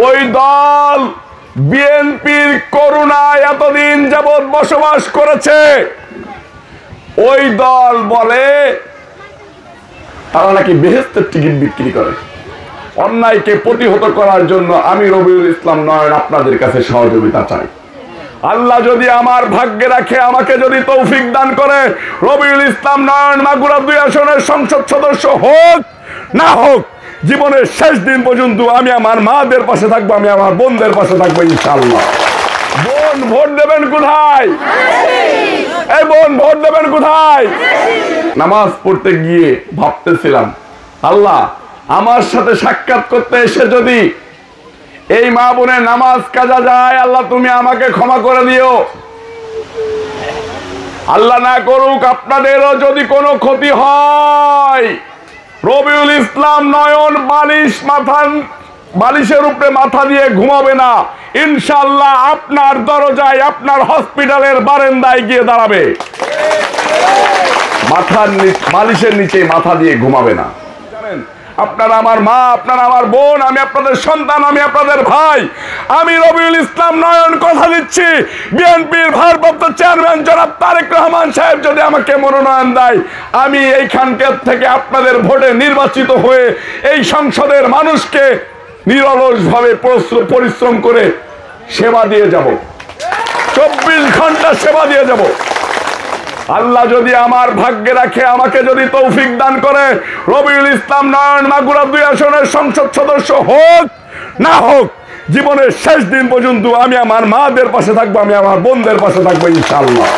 ওই দল বিএনপির করুণায় এতদিন যাবৎ বসবাস করেছে। ওই দল বলে তারা নাকি বেহেশতের টিকিট বিক্রি করে। অন্যায়কে প্রতিহত করার জন্য আমি রবিউল ইসলাম নয়ন আপনাদের কাছে সহযোগিতা চাই। আল্লাহ যদি আমার ভাগ্যে রাখে, আমাকে যদি তৌফিক দান করে, রবিউল ইসলাম নয়ন মাগুরা 2 আসনের সংসদ সদস্য হোক না হোক, জীবনের শেষ দিন পর্যন্ত আমি আমার মাদের পাশে থাকবো, আমি আমার বোনদের পাশে থাকবো ইনশাআল্লাহ। বোন ভোট দেবেন কোথায়? এই বোন ভোট দেবেন কোথায়? নামাজ পড়তে গিয়ে ভাবতেছিলাম, আল্লাহ আমার সাথে সাক্ষাৎ করতে এসে যদি এই মা বোনের নামাজ কাজা যায়, আল্লাহ তুমি আমাকে ক্ষমা করে দিও। আল্লাহ না করুক আপনাদেরও যদি কোনো ক্ষতি হয়, রবিউল ইসলাম নয়ন বালিশের উপরে মাথা দিয়ে ঘুমাবে না, ইনশাআল্লাহ আপনার দরজায়, আপনার হসপিটালের বারান্দায় গিয়ে দাঁড়াবে। বালিশের নিচে মাথা দিয়ে ঘুমাবে না। জানেন, আপনারা আমার মা, আপনারা আমার বোন, আমি আপনাদের সন্তান, আমি আপনাদের ভাই। আমি রবিউল ইসলাম নয়ন কথা দিচ্ছি, বিএনপির ভারপ্রাপ্ত চেয়ারম্যান জনাব তারেক রহমান সাহেব যদি আমাকে মনোনয়ন দেয়, আমি এইখানকার থেকে আপনাদের ভোটে নির্বাচিত হয়ে এই সংসদের মানুষকে নিরলসভাবে পরিশ্রম করে সেবা দিয়ে যাব, 24 ঘন্টা সেবা দিয়ে যাব। আল্লাহ যদি আমার ভাগ্যে রাখে, আমাকে যদি তৌফিক দান করে, রবিউল ইসলাম নয়ন মাগুরা 2 আসনের সংসদ সদস্য হোক না হোক, জীবনের শেষ দিন পর্যন্ত আমি আমার মাদের পাশে থাকবো, আমি আমার বোনদের পাশে থাকবো ইনশাআল্লাহ।